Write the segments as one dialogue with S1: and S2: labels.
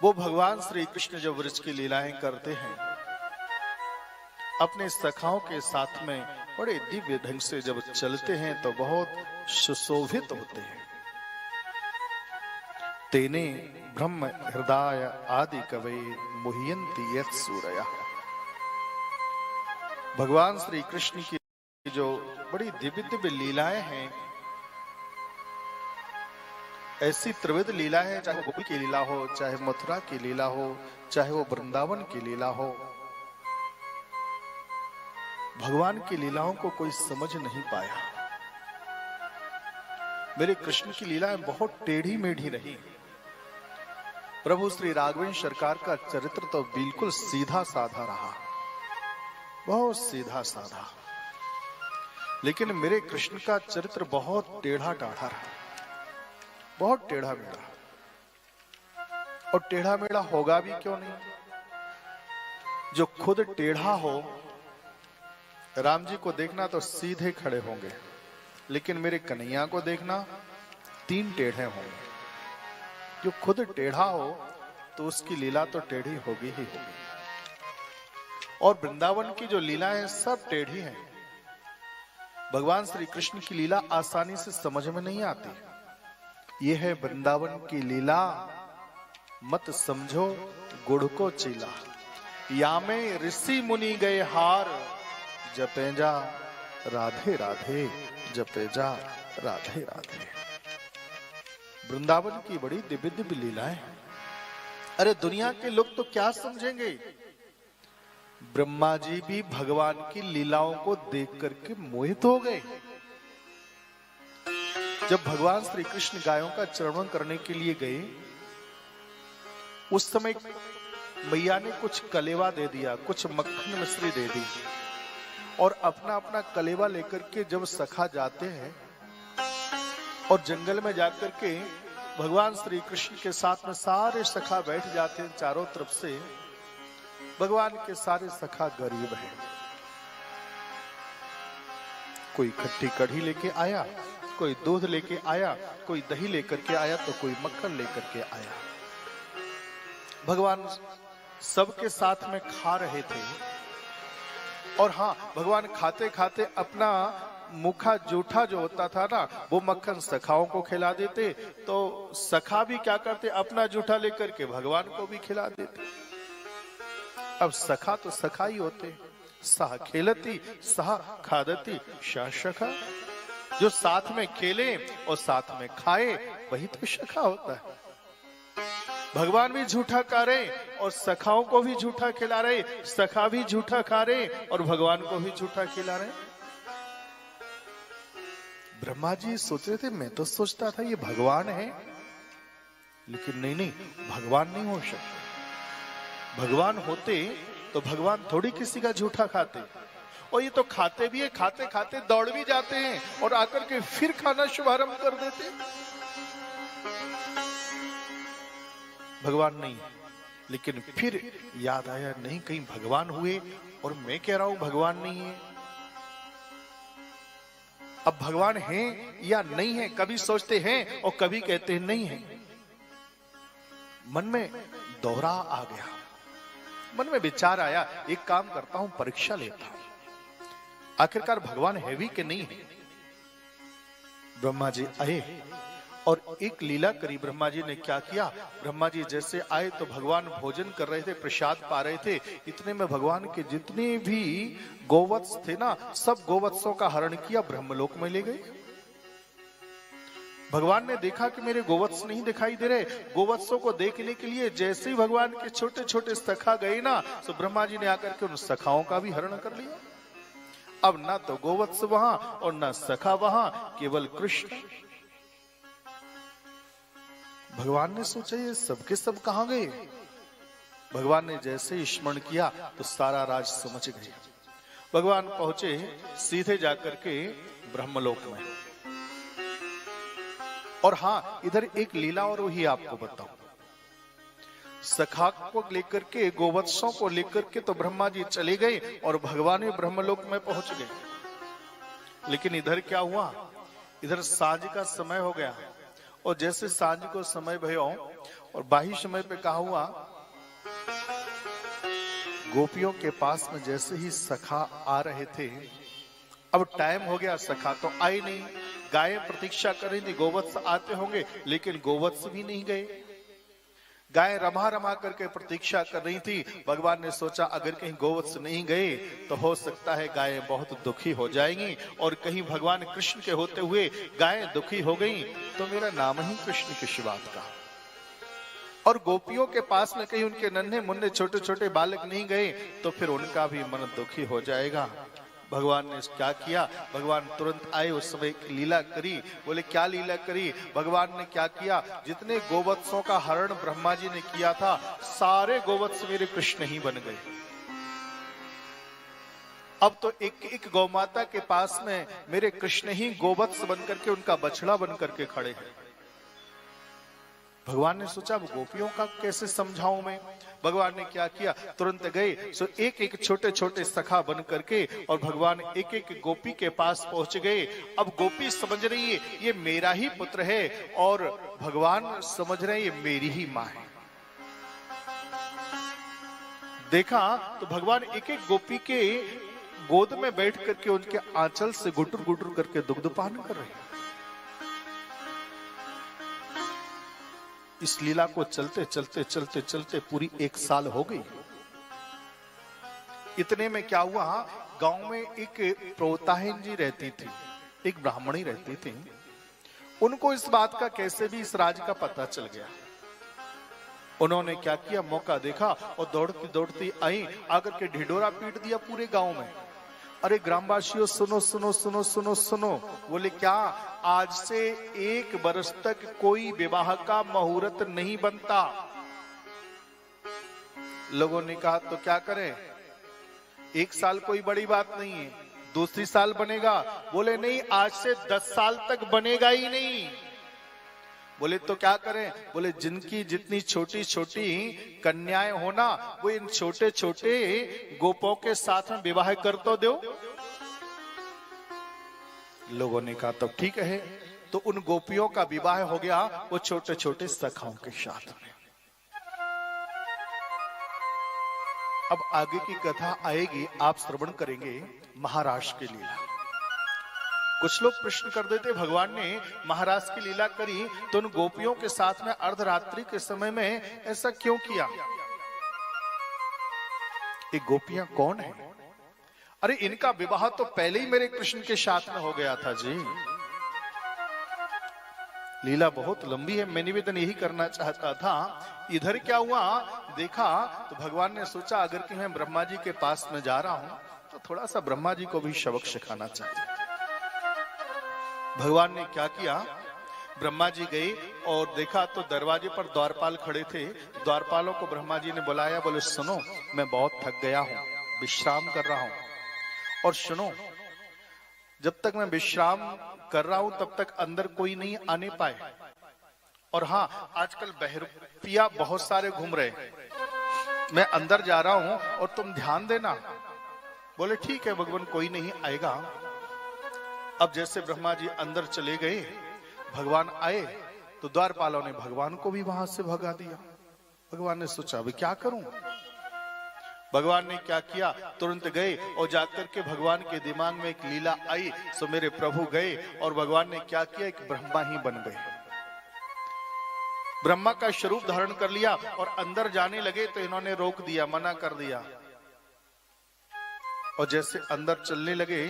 S1: वो भगवान श्री कृष्ण जब वृक्ष की लीलाएं करते हैं, अपने सखाओं के साथ में बड़े दिव्य ढंग से जब चलते हैं तो बहुत सुशोभित होते हैं। तेने ब्रह्म हृदय आदि कवे मुह्यन्ति यत् सूरया। भगवान श्री कृष्ण की जो बड़ी दिव्य दिव्य लीलाएं हैं, ऐसी त्रिविध लीला है, चाहे गोकुल की लीला हो, चाहे मथुरा की लीला हो, चाहे वो वृंदावन की लीला हो, भगवान की लीलाओं को कोई समझ नहीं पाया। मेरे कृष्ण की लीलाएं बहुत टेढ़ी मेढ़ी रही। प्रभु श्री राघवेंद्र सरकार का चरित्र तो बिल्कुल सीधा साधा रहा, बहुत सीधा साधा। लेकिन मेरे कृष्ण का चरित्र बहुत टेढ़ा टाढ़ा रहा, बहुत टेढ़ा मेढ़ा। और टेढ़ा मेढ़ा होगा भी क्यों नहीं? जो खुद टेढ़ा हो, राम जी को देखना तो सीधे खड़े होंगे, लेकिन मेरे कन्हैया को देखना तीन टेढ़े होंगे। जो खुद टेढ़ा हो तो उसकी लीला तो टेढ़ी होगी ही होगी। और वृंदावन की जो लीला है सब टेढ़ी है। भगवान श्री कृष्ण की लीला आसानी से समझ में नहीं आती। ये है वृंदावन की लीला, मत समझो गुड़ को चीला। या में ऋषि मुनि गए हार, जपे जा राधे राधे, जपे जा राधे राधे। वृंदावन की बड़ी दिव्य दिव्य लीलाएं। अरे दुनिया के लोग तो क्या समझेंगे? ब्रह्मा जी भी भगवान की लीलाओं को देख करके मोहित हो गए। जब भगवान श्री कृष्ण गायों का चरण करने के लिए गए, उस समय मैया ने कुछ कलेवा दे दिया, कुछ मक्खन मिश्री दे दी, और अपना अपना कलेवा लेकर के जब सखा जाते हैं और जंगल में जाकर के भगवान श्री कृष्ण के साथ में सारे सखा बैठ जाते हैं चारों तरफ से। भगवान के सारे सखा गरीब हैं। कोई खट्टी कढ़ी लेके आया, कोई दूध लेके आया, कोई दही लेकर के आया, तो कोई मक्खन लेकर के आया। भगवान सबके साथ में खा रहे थे। और हाँ, भगवान खाते खाते अपना मुखा जूठा जो होता था ना, वो मक्खन सखाओं को खिला देते, तो सखा भी क्या करते, अपना जूठा लेकर के भगवान को भी खिला देते। अब सखा तो सखा ही होते, सह खेलती सह खादती शाह सखा। जो साथ में खेले और साथ में खाए, वही तो सखा होता है। भगवान भी झूठा खा रहे और सखाओं को भी झूठा खिला रहे, सखा भी झूठा खा रहे और भगवान को भी झूठा खिला रहे। ब्रह्मा जी सोच रहे थे, मैं तो सोचता था ये भगवान है, लेकिन नहीं नहीं, भगवान नहीं हो सकते। भगवान होते तो भगवान थोड़ी किसी का झूठा खाते। और ये तो खाते भी है, खाते खाते दौड़ भी जाते हैं और आकर के फिर खाना शुभारंभ कर देते। भगवान नहीं, लेकिन फिर याद आया, नहीं कहीं भगवान हुए और मैं कह रहा हूं भगवान नहीं है। अब भगवान है या नहीं है, कभी सोचते हैं और कभी कहते हैं नहीं है। मन में दोहरा आ गया, मन में विचार आया, एक काम करता हूं, परीक्षा लेता हूं, आखिरकार भगवान है भी कि नहीं है। ब्रह्मा जी आए और एक लीला करी। ब्रह्मा जी ने क्या किया, ब्रह्मा जी जैसे आए तो भगवान भोजन कर रहे थे, प्रसाद पा रहे थे। इतने में भगवान के जितने भी गोवत्स थे ना, सब गोवत्सों का हरण किया, ब्रह्मलोक में ले गए। भगवान ने देखा कि मेरे गोवत्स नहीं दिखाई दे रहे। गोवत्सों को देखने के लिए जैसे ही भगवान के छोटे छोटे सखा गए ना, तो ब्रह्मा जी ने आकर के उन सखाओं का भी हरण कर लिया। अब ना तो गोवत्स वहां और ना सखा वहां, केवल कृष्ण। भगवान ने सोचा ये सबके सब कहां गए। भगवान ने जैसे ही स्मरण किया तो सारा राज समझ गए। भगवान पहुंचे सीधे जाकर के ब्रह्मलोक में। और हाँ, इधर एक लीला और वही आपको बताऊं। सखा को लेकर के, गोवत्सों को लेकर के तो ब्रह्मा जी चले गए और भगवान भी ब्रह्मलोक में पहुंच गए। लेकिन इधर क्या हुआ, इधर सांझ का समय हो गया और जैसे सांझ को समय भयो और बाही समय पे कहा हुआ, गोपियों के पास में जैसे ही सखा आ रहे थे, अब टाइम हो गया, सखा तो आई नहीं, गायें प्रतीक्षा कर रही थी गोवत्स आते होंगे, लेकिन गोवत्स भी नहीं गए। गायें रमा रमा करके प्रतीक्षा कर रही थी। भगवान ने सोचा अगर कहीं गोवत्स नहीं गए तो हो सकता है गायें बहुत दुखी हो जाएंगी, और कहीं भगवान कृष्ण के होते हुए गायें दुखी हो गई तो मेरा नाम ही कृष्ण किस बात का। और गोपियों के पास में कहीं उनके नन्हे मुन्ने छोटे छोटे बालक नहीं गए तो फिर उनका भी मन दुखी हो जाएगा। भगवान ने क्या किया, भगवान तुरंत आए, उस समय लीला करी। बोले क्या लीला करी? भगवान ने क्या किया, जितने गोवत्सों का हरण ब्रह्मा जी ने किया था, सारे गोवत्स मेरे कृष्ण ही बन गए। अब तो एक एक गौमाता के पास में मेरे कृष्ण ही गोवत्स बनकर के, उनका बछड़ा बनकर के खड़े हैं। भगवान ने सोचा अब गोपियों का कैसे समझाऊं मैं। भगवान ने क्या किया, तुरंत गए, सो एक एक छोटे छोटे सखा बन करके और भगवान एक एक गोपी के पास पहुंच गए। अब गोपी समझ रही है ये मेरा ही पुत्र है, और भगवान समझ रहे हैं ये मेरी ही मां है। देखा तो भगवान एक एक गोपी के गोद में बैठ करके उनके आंचल से गुटुर गुटुर करके दुग्धपान कर रहे हैं। इस लीला को चलते चलते चलते चलते पूरी 1 साल हो गई। इतने में क्या हुआ, गांव में एक प्रोताहिन जी रहती थी, एक ब्राह्मणी रहती थी। उनको इस बात का कैसे भी इस राज का पता चल गया। उन्होंने क्या किया, मौका देखा और दौड़ती दौड़ती आई, आकर के ढिढोरा पीट दिया पूरे गांव में। अरे ग्रामवासियों सुनो सुनो सुनो सुनो सुनो। बोले क्या? आज से 1 वर्ष तक कोई विवाह का मुहूर्त नहीं बनता। लोगों ने कहा तो क्या करें, 1 साल कोई बड़ी बात नहीं है, दूसरी साल बनेगा। बोले नहीं, आज से 10 साल तक बनेगा ही नहीं। बोले तो क्या करें? बोले जिनकी जितनी छोटी छोटी कन्याएं हो ना, वो इन छोटे छोटे गोपों के साथ में विवाह कर तो दो। लोगों ने कहा तब ठीक है। तो उन गोपियों का विवाह हो गया वो छोटे छोटे सखाओं के साथ में। अब आगे की कथा आएगी, आप श्रवण करेंगे महाराष्ट्र की लीला। कुछ लोग प्रश्न कर देते भगवान ने महाराज की लीला करी तो उन गोपियों के साथ में अर्धरात्रि के समय में ऐसा क्यों किया? ये गोपियां कौन है? अरे इनका विवाह तो पहले ही मेरे कृष्ण के साथ में हो गया था जी। लीला बहुत लंबी है, मैं निवेदन यही करना चाहता था। इधर क्या हुआ देखा तो भगवान ने सोचा अगर कि मैं ब्रह्मा जी के पास में जा रहा हूं तो थोड़ा सा ब्रह्मा जी को भी सबक सिखाना चाहिए। भगवान ने क्या किया, ब्रह्मा जी गए और देखा तो दरवाजे पर द्वारपाल खड़े थे। द्वारपालों को ब्रह्मा जी ने बुलाया, बोले सुनो मैं बहुत थक गया हूं, विश्राम कर रहा हूं, और सुनो जब तक मैं विश्राम कर रहा हूं तब तक अंदर कोई नहीं आने पाए। और हाँ, आजकल बहरूपिया बहुत सारे घूम रहे, मैं अंदर जा रहा हूं और तुम ध्यान देना। बोले ठीक है भगवान, कोई नहीं आएगा। अब जैसे ब्रह्मा जी अंदर चले गए, भगवान आए तो द्वारपालों ने भगवान को भी वहां से भगा दिया। भगवान ने सोचा अभी क्या करूं। भगवान ने क्या किया, तुरंत गए और जाकर के भगवान के दिमाग में एक लीला आई। सो मेरे प्रभु गए और भगवान ने क्या किया, एक ब्रह्मा ही बन गए, ब्रह्मा का स्वरूप धारण कर लिया और अंदर जाने लगे तो इन्होंने रोक दिया, मना कर दिया। और जैसे अंदर चलने लगे,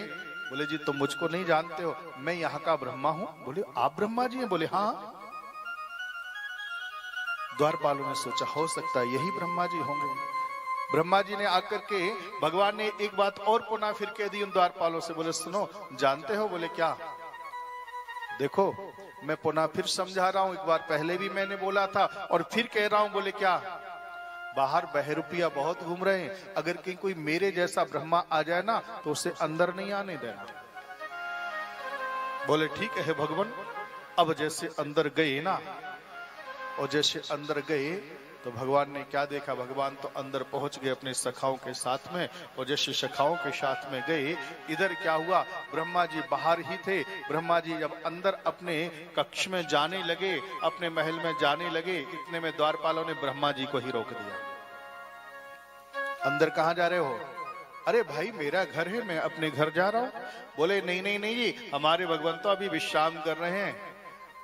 S1: बोले जी तुम मुझको नहीं जानते हो, मैं यहाँ का ब्रह्मा हूं। बोले आप ब्रह्मा जी हैं? बोले हाँ। द्वारपालों ने सोचा हो सकता है यही ब्रह्मा जी होंगे। ब्रह्मा जी ने आकर के भगवान ने एक बात और पुनः फिर कह दी उन द्वारपालों से, बोले सुनो जानते हो? बोले क्या? देखो मैं पुनः फिर समझा रहा हूं, एक बार पहले भी मैंने बोला था और फिर कह रहा हूं। बोले क्या? बाहर बहरूपिया बहुत घूम रहे हैं, अगर कहीं कोई मेरे जैसा ब्रह्मा आ जाए ना तो उसे अंदर नहीं आने देना। बोले ठीक है भगवान। अब जैसे अंदर गए ना, और जैसे अंदर गए तो भगवान ने क्या देखा, भगवान तो अंदर पहुंच गए अपने सखाओं के साथ में, और जैसे सखाओं के साथ में गए, इधर क्या हुआ, ब्रह्मा जी बाहर ही थे। ब्रह्मा जी जब अंदर अपने कक्ष में जाने लगे, अपने महल में जाने लगे, इतने में द्वारपालों ने ब्रह्मा जी को ही रोक दिया। अंदर कहां जा रहे हो? अरे भाई मेरा घर है, मैं अपने घर जा रहा हूं। बोले नहीं नहीं नहीं जी, हमारे भगवान तो अभी विश्राम कर रहे हैं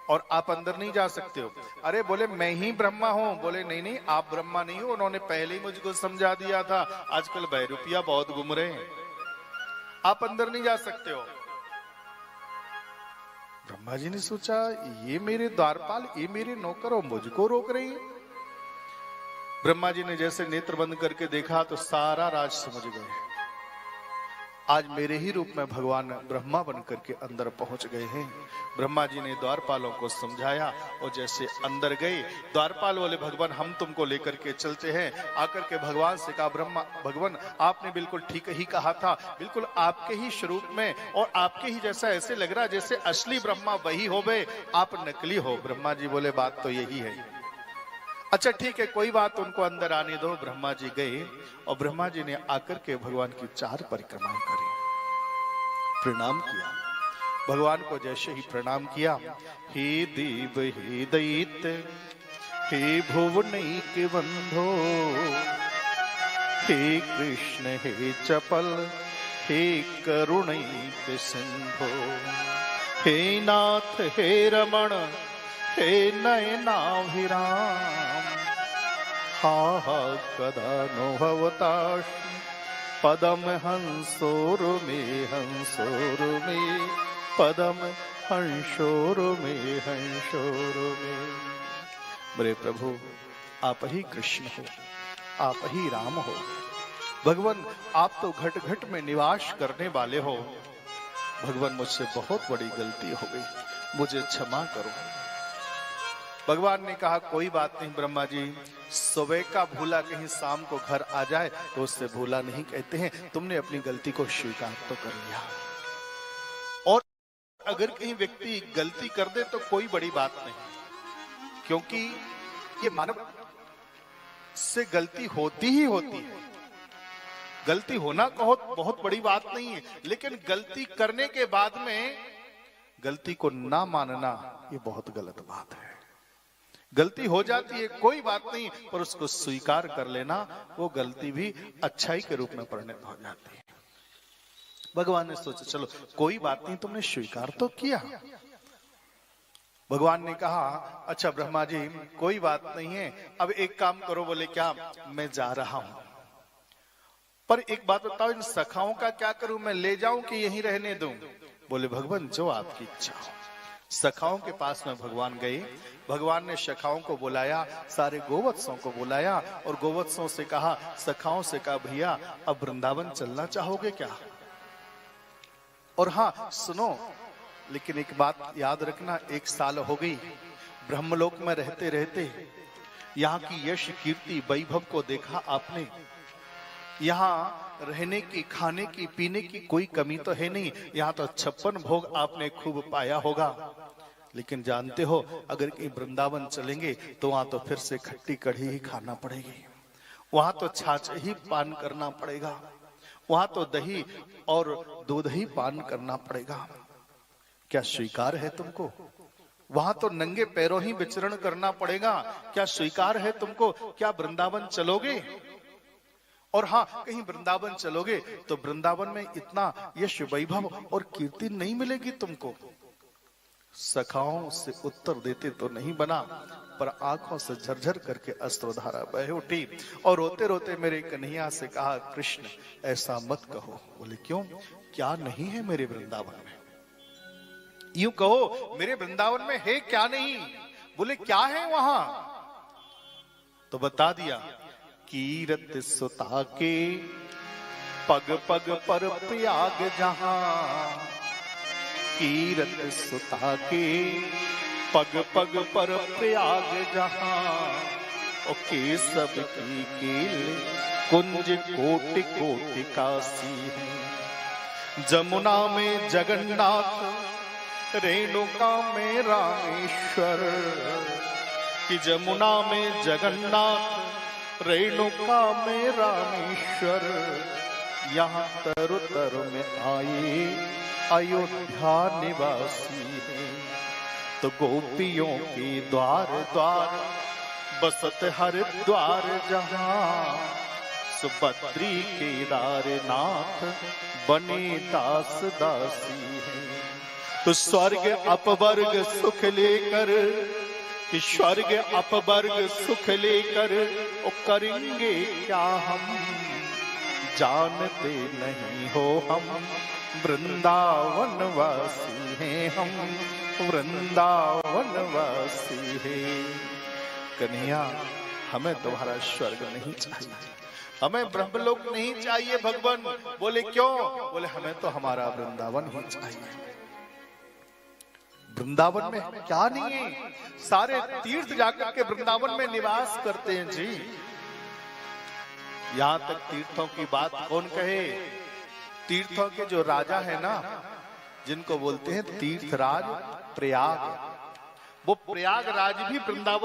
S1: और आप अंदर नहीं जा सकते हो। अरे बोले मैं ही ब्रह्मा हूं। बोले नहीं नहीं, आप ब्रह्मा नहीं हो, उन्होंने पहले ही मुझको समझा दिया था, आजकल बहरूपिया बहुत घूम रहे हैं, आप अंदर नहीं जा सकते हो। ब्रह्मा जी ने सोचा ये मेरे द्वारपाल, ये मेरे नौकर हो, मुझको रोक रही है। ब्रह्मा जी ने जैसे नेत्र बंद करके देखा तो सारा राज समझ गए, आज मेरे ही रूप में भगवान ब्रह्मा बनकर के अंदर पहुंच गए हैं। ब्रह्मा जी ने द्वारपालों को समझाया और जैसे अंदर गए, द्वारपाल बोले भगवान हम तुमको लेकर के चलते हैं। आकर के भगवान से कहा, भगवान आपने बिल्कुल ठीक ही कहा था, बिल्कुल आपके ही स्वरूप में और आपके ही जैसा ऐसे लग रहा जैसे असली ब्रह्मा वही हो गए, आप नकली हो। ब्रह्मा जी बोले बात तो यही है। अच्छा ठीक है, कोई बात, उनको अंदर आने दो। ब्रह्मा जी गए और ब्रह्मा जी ने आकर के भगवान की 4 परिक्रमाएं करी, प्रणाम किया। भगवान को जैसे ही प्रणाम किया, हे देव हे दैत्य हे भुवनैक बंधो, हे कृष्ण हे चपल हे करुणैक सिंधो, हे नाथ हे रमण हे नयनाभिराम, हा कदा नो भवताश पदम हंसोर में हंसोर में, पदम हंसोर में हंसोर में। मेरे प्रभु आप ही कृष्ण हो, आप ही राम हो। भगवान आप तो घट घट में निवास करने वाले हो। भगवान मुझसे बहुत बड़ी गलती हो गई, मुझे क्षमा करो। भगवान ने कहा कोई बात नहीं ब्रह्मा जी, सुबह का भूला कहीं शाम को घर आ जाए तो उससे भूला नहीं कहते हैं, तुमने अपनी गलती को स्वीकार तो कर लिया। और अगर कहीं व्यक्ति गलती कर दे तो कोई बड़ी बात नहीं, क्योंकि ये मानव से गलती होती ही होती है। गलती होना कहो बहुत बड़ी बात नहीं है, लेकिन गलती करने के बाद में गलती को ना मानना ये बहुत गलत बात है। गलती हो जाती है कोई बात नहीं, पर उसको स्वीकार कर लेना वो गलती भी अच्छाई के रूप में परिणत हो जाती है। भगवान ने सोचा चलो कोई बात नहीं, तुमने स्वीकार तो किया। भगवान ने कहा अच्छा ब्रह्मा जी कोई बात नहीं है, अब एक काम करो। बोले क्या? मैं जा रहा हूं, पर एक बात बताओ, इन सखाओं का क्या करूं, मैं ले जाऊं कि यहीं रहने दूं? बोले भगवान जो आपकी इच्छा हो। सखाओं के पास में भगवान गए, भगवान ने सखाओं को बुलाया, सारे गोवत्सों को बुलाया और गोवत्सों से कहा, सखाओं से कहा भैया अब वृंदावन चलना चाहोगे क्या? और हाँ सुनो, लेकिन एक बात याद रखना, 1 साल हो गई ब्रह्मलोक में रहते रहते, यहाँ की यश कीर्ति वैभव को देखा आपने, यहाँ रहने की खाने की पीने की कोई कमी तो है नहीं, यहाँ तो 56 भोग आपने खूब पाया होगा। लेकिन जानते हो अगर कहीं वृंदावन चलेंगे तो वहां तो फिर से खट्टी कढ़ी ही खाना पड़ेगी, वहां तो छाछ ही पान करना पड़ेगा, वहां तो दही और दूध ही पान करना पड़ेगा। क्या स्वीकार है तुमको? वहां तो नंगे पैरों ही विचरण करना पड़ेगा, क्या स्वीकार है तुमको? क्या वृंदावन चलोगे? और हाँ कहीं वृंदावन चलोगे तो वृंदावन में इतना यश वैभव और कीर्ति नहीं मिलेगी तुमको। सखाओं से उत्तर देते तो नहीं बना, पर आंखों से झरझर करके अश्रुधारा बह उठी और रोते रोते मेरे कन्हैया से कहा कृष्ण ऐसा मत कहो। बोले क्यों, क्या नहीं है मेरे वृंदावन में? यूं कहो मेरे वृंदावन में है क्या नहीं? बोले क्या है वहां? तो बता दिया, कीरत सुता के पग पग पर प्रयाग जहां, कीरत सुता के पग पग पर प्रयाग जहां, और के सब की कील कुंज कोटि कोटि काशी है। जमुना में जगन्नाथ, रेणुका में रामेश्वर, कि जमुना में जगन्नाथ, रेणुका में रामेश्वर, यहाँ तरु तरु में आए अयोध्या निवासी है। तो गोपियों के द्वार द्वार बसत हरिद्वार जहाँ, सुभद्री केदारनाथ बने दास दासी है। तो स्वर्ग अपवर्ग सुख लेकर, कि स्वर्ग अपवर्ग सुख लेकर ओ करेंगे क्या हम, जानते नहीं हो हम वृंदावन वासी हैं, हम वृंदावन वासी हैं। कन्हैया हमें तुम्हारा स्वर्ग नहीं चाहिए, हमें ब्रह्मलोक नहीं चाहिए भगवान। बोले क्यों? बोले हमें तो हमारा वृंदावन ही चाहिए। वृंदावन में क्या नहीं है, सारे तीर्थ जाकर के वृंदावन में निवास करते हैं जी। यहां तक तीर्थों की बात कौन कहे, तीर्थों के जो राजा है ना, जिनको बोलते हैं तीर्थराज प्रयाग, वो प्रयागराज भी वृंदावन